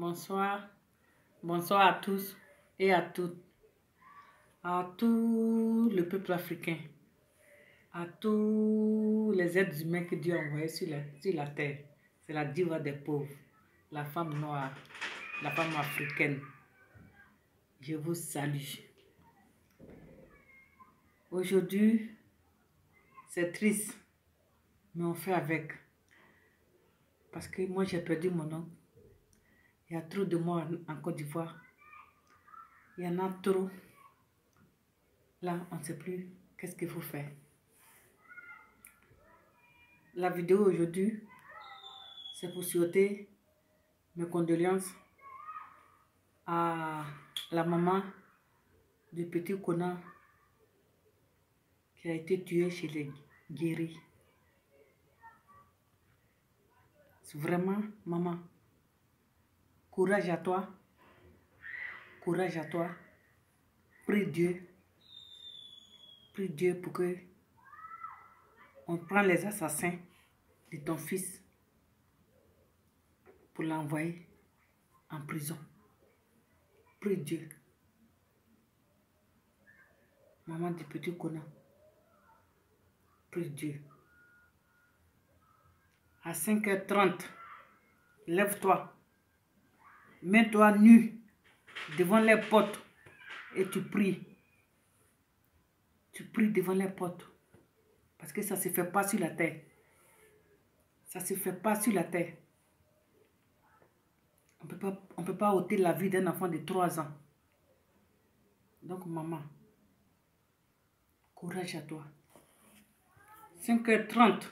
Bonsoir, bonsoir à tous et à toutes, à tout le peuple africain, à tous les êtres humains que Dieu a envoyés sur la terre. C'est la diva des pauvres, la femme noire, la femme africaine. Je vous salue. Aujourd'hui, c'est triste, mais on fait avec. Parce que moi, j'ai perdu mon oncle. Il y a trop de morts en Côte d'Ivoire. Il y en a trop. Là, on ne sait plus qu'est-ce qu'il faut faire. La vidéo aujourd'hui, c'est pour souhaiter mes condoléances à la maman du petit Kona qui a été tué chez les guéris. Vraiment, maman, courage à toi. Courage à toi. Prie Dieu. Prie Dieu pour que on prenne les assassins de ton fils pour l'envoyer en prison. Prie Dieu. Maman du petit Kona. Prie Dieu. À 5h30, lève-toi. Mets-toi nu devant les portes et tu pries. Tu pries devant les portes. Parce que ça ne se fait pas sur la terre. Ça ne se fait pas sur la terre. On ne peut pas ôter la vie d'un enfant de 3 ans. Donc, maman, courage à toi. 5h30,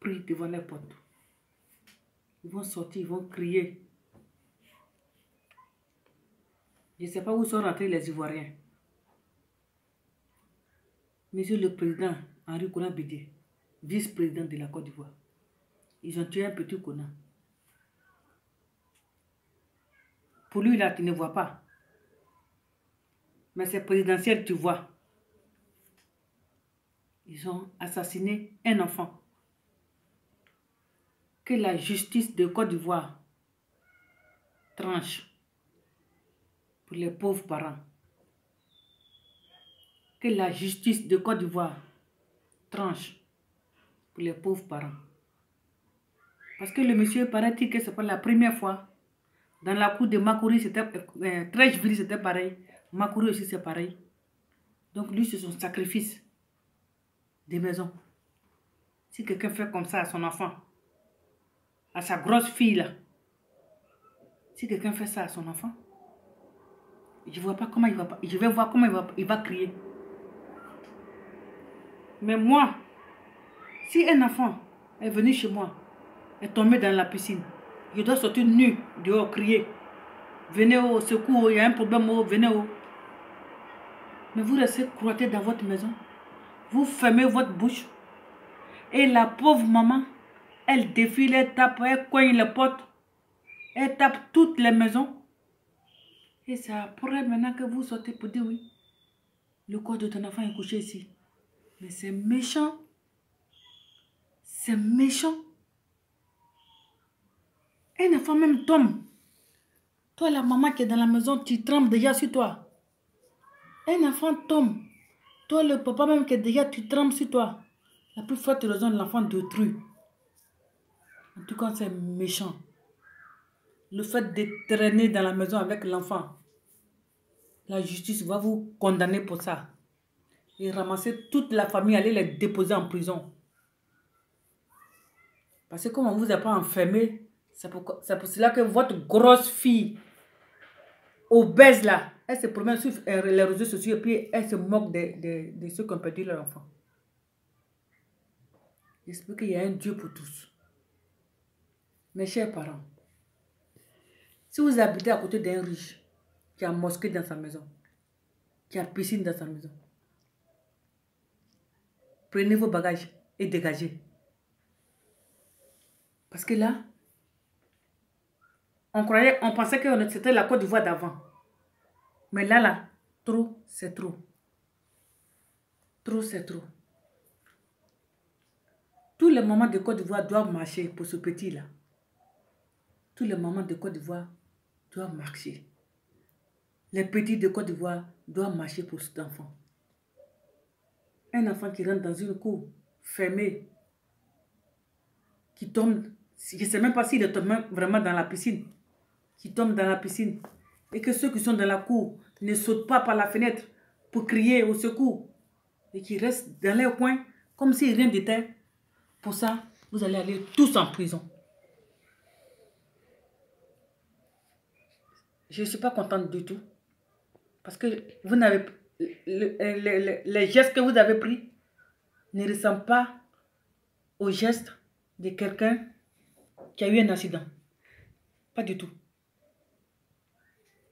prie devant les portes. Ils vont sortir, ils vont crier. Je ne sais pas où sont rentrés les Ivoiriens. Monsieur le président Henri Konan Bédié, vice-président de la Côte d'Ivoire. Ils ont tué un petit Kona. Pour lui, là, tu ne vois pas. Mais c'est présidentiel, tu vois. Ils ont assassiné un enfant. Que la justice de Côte d'Ivoire tranche pour les pauvres parents. Que la justice de Côte d'Ivoire tranche pour les pauvres parents. Parce que le monsieur, paraît-il que ce n'est pas la première fois. Dans la cour de Makuri, c'était Trècheville, c'était pareil. Makuri aussi, c'est pareil. Donc lui, c'est son sacrifice des maisons. Si quelqu'un fait comme ça à son enfant, à sa grosse fille là, si quelqu'un fait ça à son enfant, je vois pas comment il va, je vais voir comment il va crier. Mais moi, si un enfant est venu chez moi, est tombé dans la piscine, je dois sortir nu dehors, crier. Venez au secours, il y a un problème, venez au. Mais vous restez croîté dans votre maison. Vous fermez votre bouche. Et la pauvre maman, elle défile, elle tape, elle cogne les portes. Elle tape toutes les maisons. Et c'est après maintenant que vous sortez pour dire oui. Le corps de ton enfant est couché ici. Mais c'est méchant. C'est méchant. Un enfant même tombe. Toi, la maman qui est dans la maison, tu trembles déjà sur toi. Un enfant tombe. Toi, le papa même qui est déjà, tu trembles sur toi. La plus forte raison de l'enfant d'autrui. En tout cas, c'est méchant. Le fait de traîner dans la maison avec l'enfant, la justice va vous condamner pour ça. Et ramasser toute la famille, aller les déposer en prison. Parce que comme on ne vous a pas enfermé, c'est pour cela que votre grosse fille, obèse là, elle se promène sur les réseaux sociaux et puis elle se moque de ceux qui ont perdu leur enfant. J'espère qu'il y a un Dieu pour tous. Mes chers parents, si vous habitez à côté d'un riche qui a mosquée dans sa maison, qui a piscine dans sa maison, prenez vos bagages et dégagez. Parce que là, on pensait que c'était la Côte d'Ivoire d'avant. Mais là, trop, c'est trop. Trop, c'est trop. Tous les mamans de Côte d'Ivoire doivent marcher pour ce petit-là. Tous les mamans de Côte d'Ivoire doivent marcher. Les petits de Côte d'Ivoire doivent marcher pour cet enfant. Un enfant qui rentre dans une cour fermée, qui tombe, je ne sais même pas s'il est tombé vraiment dans la piscine, qui tombe dans la piscine, et que ceux qui sont dans la cour ne sautent pas par la fenêtre pour crier au secours, et qui restent dans leur coin comme si rien n'était. Pour ça, vous allez aller tous en prison. Je ne suis pas contente du tout. Parce que vous n'avez les gestes que vous avez pris ne ressemblent pas aux gestes de quelqu'un qui a eu un accident. Pas du tout.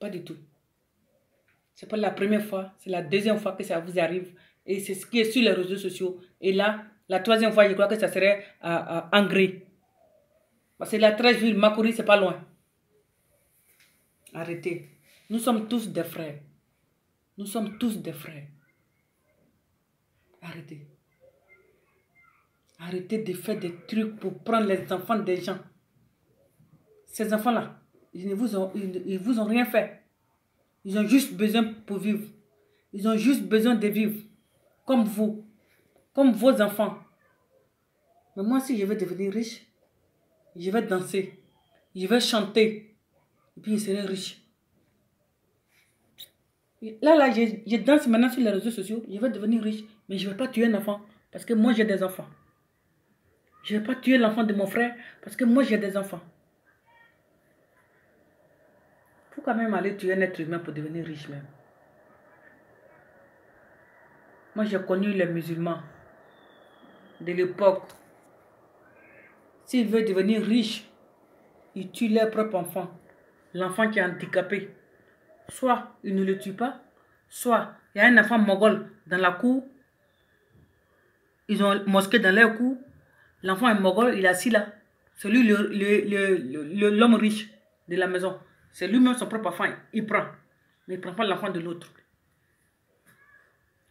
Pas du tout. C'est pas la première fois, c'est la deuxième fois que ça vous arrive. Et c'est ce qui est sur les réseaux sociaux. Et là, la troisième fois, je crois que ça serait à Angré. Parce que la 13 ville, Makori, c'est pas loin. Arrêtez. Nous sommes tous des frères. Nous sommes tous des frères. Arrêtez. Arrêtez de faire des trucs pour prendre les enfants des gens. Ces enfants-là, ils vous ont rien fait. Ils ont juste besoin pour vivre. Ils ont juste besoin de vivre. Comme vous. Comme vos enfants. Mais moi, si je veux devenir riche, je vais danser. Je vais chanter. Et puis, je serai riche. Là, je danse maintenant sur les réseaux sociaux. Je vais devenir riche. Mais je ne vais pas tuer un enfant. Parce que moi, j'ai des enfants. Je ne vais pas tuer l'enfant de mon frère. Parce que moi, j'ai des enfants. Il faut quand même aller tuer un être humain pour devenir riche même. Moi, j'ai connu les musulmans de l'époque. S'ils veulent devenir riches, ils tuent leur propre enfant. L'enfant qui est handicapé. Soit ils ne le tuent pas, soit il y a un enfant mogol dans la cour. Ils ont mosquée dans leur cour. L'enfant est mogol, il est assis là. C'est lui l'homme riche de la maison. C'est lui-même son propre enfant. Il prend. Mais il ne prend pas l'enfant de l'autre.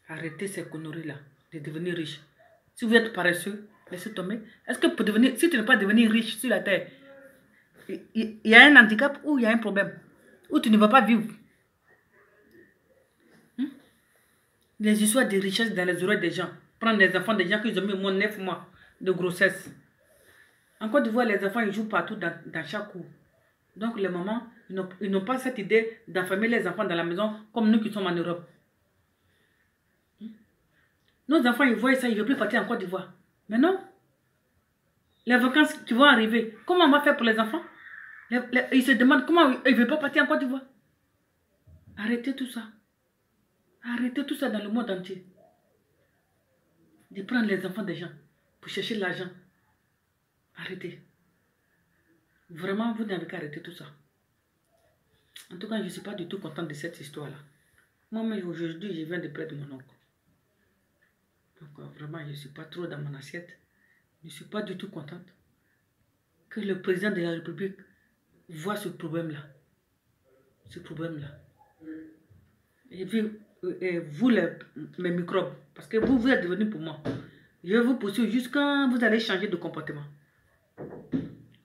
Arrêtez ces conneries-là de devenir riche. Si vous êtes paresseux, laissez tomber. Est-ce que pour devenir, si tu ne veux pas devenir riche sur la terre, il y a un handicap ou il y a un problème, ou tu ne vas pas vivre. Les histoires de richesse dans les oreilles des gens. Prendre les enfants des gens qui ont mis au moins 9 mois de grossesse. En Côte d'Ivoire, les enfants ils jouent partout dans chaque cour. Donc les mamans, ils n'ont pas cette idée d'enfermer les enfants dans la maison comme nous qui sommes en Europe. Nos enfants, ils voient ça, ils ne veulent plus partir en Côte d'Ivoire. Mais non. Les vacances qui vont arriver, comment on va faire pour les enfants? Ils se demandent comment ils ne veulent pas partir en Côte d'Ivoire. Arrêtez tout ça. Arrêtez tout ça dans le monde entier. De prendre les enfants des gens pour chercher l'argent. Arrêtez. Vraiment, vous n'avez qu'à arrêter tout ça. En tout cas, je ne suis pas du tout contente de cette histoire-là. Moi-même, aujourd'hui, je viens de perdre mon oncle. Donc, vraiment, je ne suis pas trop dans mon assiette. Je ne suis pas du tout contente que le président de la République voit ce problème-là. Ce problème-là. Et puis, vous, mes microbes, parce que vous êtes devenus pour moi. Je vais vous poursuivre jusqu'à vous allez changer de comportement.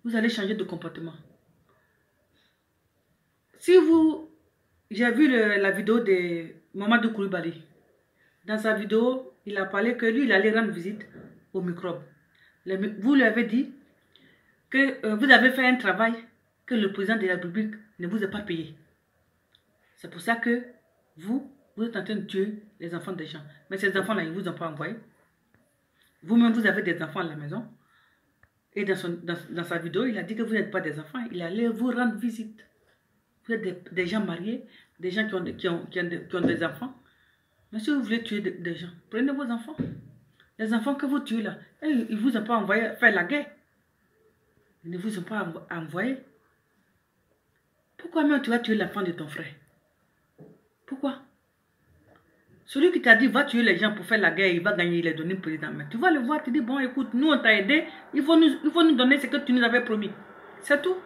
Vous allez changer de comportement. Si vous... J'ai vu la vidéo de Mamadou Koulibaly. Dans sa vidéo, il a parlé que lui, il allait rendre visite aux microbes. Vous lui avez dit que vous avez fait un travail que le président de la République ne vous a pas payé. C'est pour ça que vous êtes en train de tuer les enfants des gens. Mais ces enfants-là, ils ne vous ont pas envoyé. Vous-même, vous avez des enfants à la maison. Et dans sa vidéo, il a dit que vous n'êtes pas des enfants. Il allait vous rendre visite. Vous êtes des gens mariés, des gens qui ont des enfants. Mais si vous voulez tuer des gens, prenez vos enfants. Les enfants que vous tuez là, ils ne vous ont pas envoyé faire la guerre. Ils ne vous ont pas envoyé. Pourquoi même tu vas tuer l'enfant de ton frère? Pourquoi? Celui qui t'a dit va tuer les gens pour faire la guerre, il va gagner, il est donné président. Mais tu vas le voir, tu dis bon écoute, nous on t'a aidé, il faut nous donner ce que tu nous avais promis. C'est tout.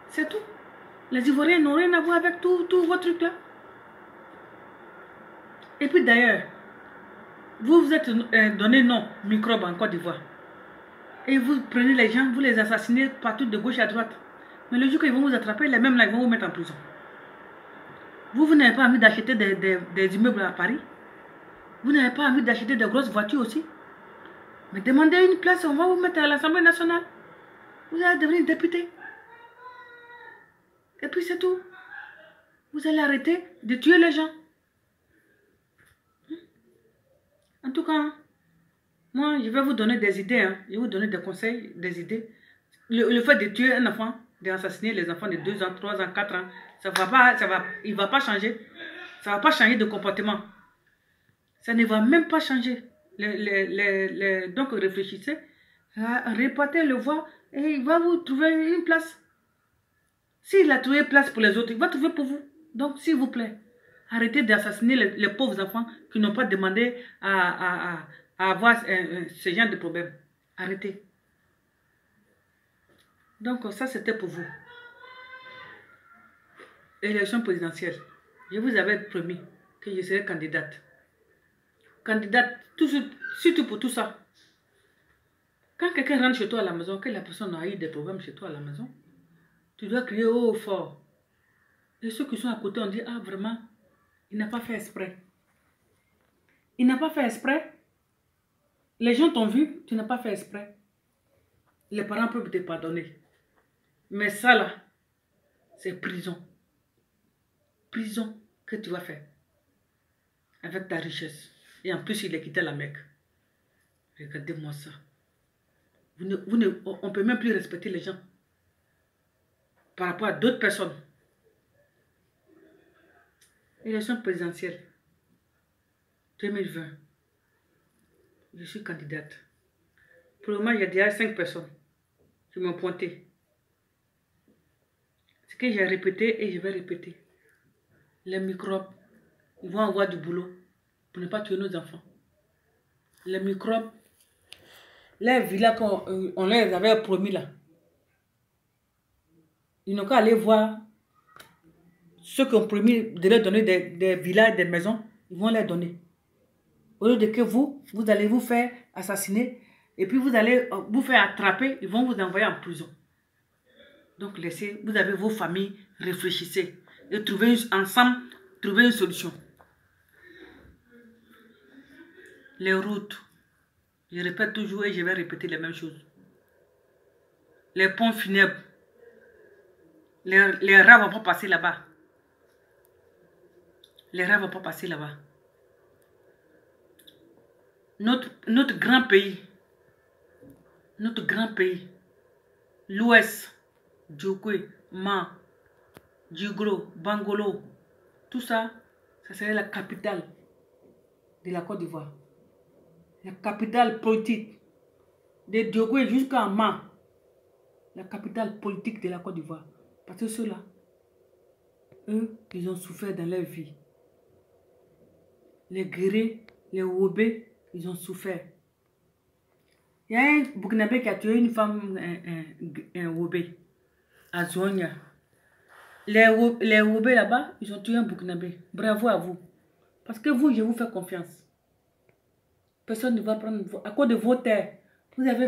C'est tout. Les Ivoiriens n'ont rien à voir avec tous vos trucs là. Et puis d'ailleurs, vous vous êtes donné nom microbe en Côte d'Ivoire. Et vous prenez les gens, vous les assassinez partout de gauche à droite. Mais le jour qu'ils vont vous attraper, les mêmes là, ils vont vous mettre en prison. Vous n'avez pas envie d'acheter des immeubles à Paris? Vous n'avez pas envie d'acheter de grosses voitures aussi? Mais demandez une place, on va vous mettre à l'Assemblée nationale. Vous allez devenir député. Et puis c'est tout. Vous allez arrêter de tuer les gens. En tout cas, moi, je vais vous donner des idées. Hein. Je vais vous donner des conseils, des idées. Le fait de tuer un enfant, d'assassiner les enfants de 2 ans, 3 ans, 4 ans, il ne va pas changer. Ça ne va pas changer de comportement. Ça ne va même pas changer. Donc réfléchissez, repartez le voir et il va vous trouver une place. S'il a trouvé place pour les autres, il va trouver pour vous. Donc s'il vous plaît, arrêtez d'assassiner les pauvres enfants qui n'ont pas demandé à avoir ce genre de problème. Arrêtez. Donc ça c'était pour vous. Élection présidentielle. Je vous avais promis que je serais candidate. Candidate, surtout pour tout ça. Quand quelqu'un rentre chez toi à la maison, que la personne a eu des problèmes chez toi à la maison, tu dois crier haut fort. Et ceux qui sont à côté, on dit, ah vraiment, il n'a pas fait exprès. Il n'a pas fait exprès. Les gens t'ont vu, tu n'as pas fait exprès. Les parents peuvent te pardonner. Mais ça là, c'est prison. Prison que tu vas faire. Avec ta richesse. Et en plus, il a quitté la Mecque. Regardez-moi ça. On ne peut même plus respecter les gens. Par rapport à d'autres personnes. Élection présidentielle. 2020. Je suis candidate. Pour le moment, il y a déjà 5 personnes qui m'ont pointé. Ce que j'ai répété et je vais répéter. Les microbes, ils vont avoir du boulot pour ne pas tuer nos enfants. Les microbes, les villas qu'on les avait promis là, ils n'ont qu'à aller voir ceux qui ont promis de leur donner des villas et des maisons, ils vont les donner. Au lieu de que vous allez vous faire assassiner et puis vous allez vous faire attraper, ils vont vous envoyer en prison. Donc laissez, vous avez vos familles, réfléchissez et trouvez ensemble, trouvez une solution. Les routes, je répète toujours et je vais répéter les mêmes choses. Les ponts funèbres, les rats ne vont pas passer là-bas. Les rats ne vont pas passer là-bas. Notre grand pays, l'Ouest, Djokwe, Ma, Djigro, Bangolo, tout ça, ça serait la capitale de la Côte d'Ivoire. La capitale politique de Djokwe jusqu'à Ma, la capitale politique de la Côte d'Ivoire. Parce que ceux-là, eux, ils ont souffert dans leur vie. Les Guérés, les Wobé, ils ont souffert. Il y a un Burkinabé qui a tué une femme, un Wobé, à Zouania. Les Wobé là-bas, ils ont tué un Burkinabé. Bravo à vous. Parce que vous, je vous fais confiance. Personne ne va prendre... À cause de vos terres, vous avez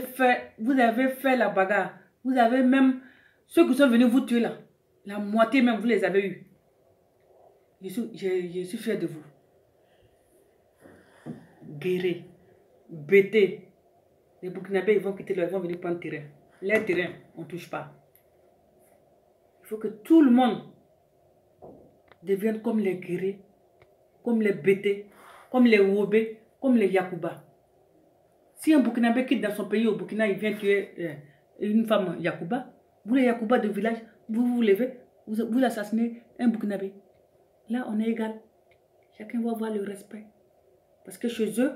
fait la bagarre. Vous avez même... Ceux qui sont venus vous tuer là, la moitié même, vous les avez eus. Je suis fier de vous. Guéré, Bété. Les Burkinabés, ils vont quitter ils vont venir prendre terrain. Les terrains, on ne touche pas. Il faut que tout le monde devienne comme les Guérés, comme les Bété, comme les Wobé, comme les Yakuba. Si un Burkinabé quitte dans son pays au Burkina, il vient tuer une femme Yakuba, vous les Yakuba de village, vous vous levez, vous assassinez un Burkinabé. Là, on est égal. Chacun va avoir le respect. Parce que chez eux,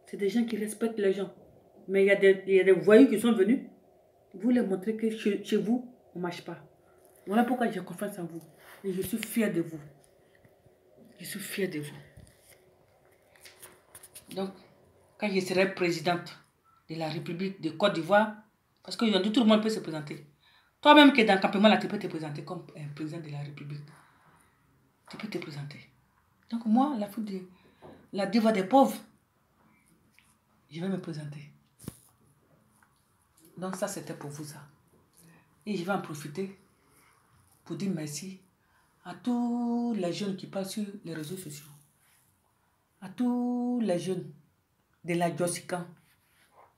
c'est des gens qui respectent les gens. Mais il y a des voyous qui sont venus. Vous les montrez que chez vous, on ne marche pas. Voilà pourquoi j'ai confiance en vous. Et je suis fière de vous. Je suis fière de vous. Donc, quand je serai présidente de la République de Côte d'Ivoire, parce qu'aujourd'hui, tout le monde peut se présenter. Toi-même qui es dans le campement, là, tu peux te présenter comme président de la République. Tu peux te présenter. Donc moi, la diva des pauvres, je vais me présenter. Donc ça, c'était pour vous ça. Et je vais en profiter pour dire merci à tous les jeunes qui passent sur les réseaux sociaux. À tous les jeunes de la Josican.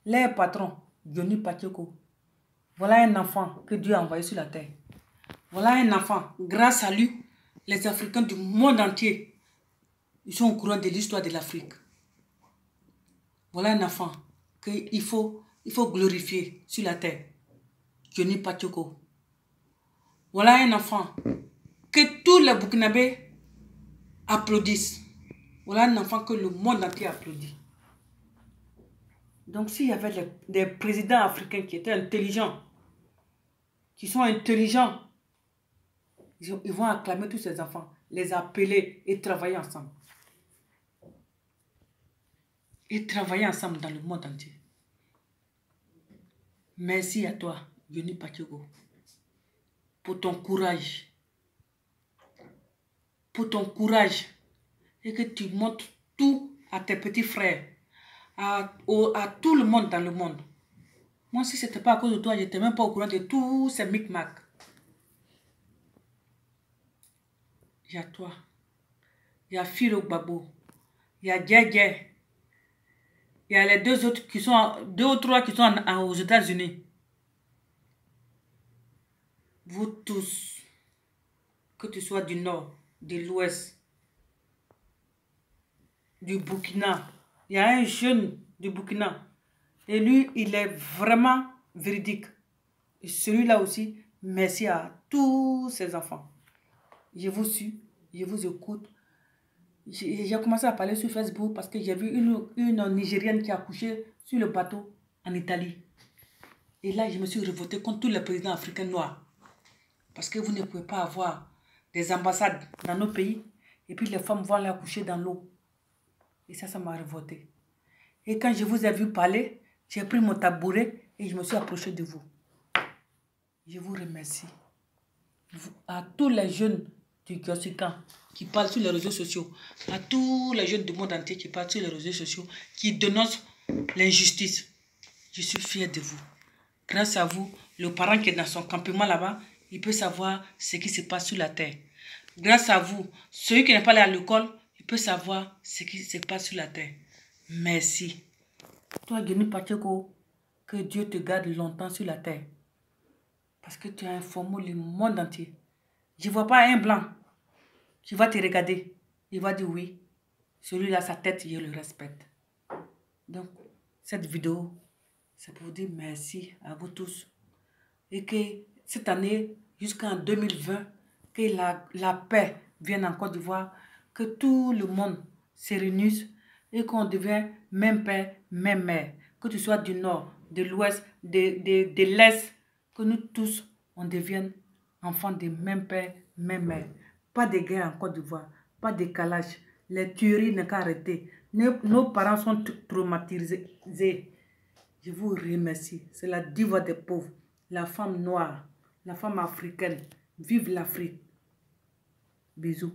Les patrons, Johnny Pacheco. Voilà un enfant que Dieu a envoyé sur la terre. Voilà un enfant, grâce à lui, les Africains du monde entier, ils sont au courant de l'histoire de l'Afrique. Voilà un enfant qu'il faut glorifier sur la terre. Johnny Pacheco. Voilà un enfant que tous les Burkinabés applaudissent. Voilà un enfant que le monde entier applaudit. Donc s'il y avait des présidents africains qui étaient intelligents, qui sont intelligents, ils vont acclamer tous ces enfants, les appeler et travailler ensemble. Et travailler ensemble dans le monde entier. Merci à toi, Johnny Pacheco, pour ton courage. Pour ton courage. Et que tu montres tout à tes petits frères, à tout le monde dans le monde. Moi, si ce n'était pas à cause de toi, je n'étais même pas au courant de tous ces micmacs. Il y a toi. Il y a Filo Babo. Il y a Djedje. Il y a les deux autres qui sont, deux ou trois qui sont aux États-Unis. Vous tous, que tu sois du nord, de l'ouest, du Burkina. Il y a un jeune du Burkina. Et lui, il est vraiment véridique. Et celui-là aussi, merci à tous ces enfants. Je vous suis, je vous écoute. J'ai commencé à parler sur Facebook parce que j'ai vu une Nigérienne qui a accouché sur le bateau en Italie. Et là, je me suis révoltée contre tous les présidents africains noirs. Parce que vous ne pouvez pas avoir des ambassades dans nos pays et puis les femmes vont aller accoucher dans l'eau. Et ça m'a révoltée. Et quand je vous ai vu parler, j'ai pris mon tabouret et je me suis approchée de vous. Je vous remercie. À tous les jeunes du Josican qui parlent sur les réseaux sociaux, à tous les jeunes du monde entier qui parlent sur les réseaux sociaux, qui dénoncent l'injustice, je suis fière de vous. Grâce à vous, le parent qui est dans son campement là-bas, il peut savoir ce qui se passe sur la terre. Grâce à vous, celui qui n'est pas allé à l'école, il peut savoir ce qui se passe sur la terre. Merci. Toi, Johnny Pacheco, que Dieu te garde longtemps sur la terre. Parce que tu as informé le monde entier. Je ne vois pas un blanc qui va te regarder. Il va dire oui. Celui-là, sa tête, je le respecte. Donc, cette vidéo, c'est pour vous dire merci à vous tous. Et que cette année, jusqu'en 2020, que la paix vienne en Côte d'Ivoire, que tout le monde se réunisse et qu'on devienne même père, même mère. Que tu sois du nord, de l'ouest, de l'est, que nous tous, on devienne enfants de même père, même mère. Pas de guerre en Côte d'Ivoire, pas de décalage. Les tueries n'ont qu'à arrêter. Nos parents sont traumatisés. Je vous remercie. C'est la diva des pauvres, la femme noire, la femme africaine. Vive l'Afrique. Bisous.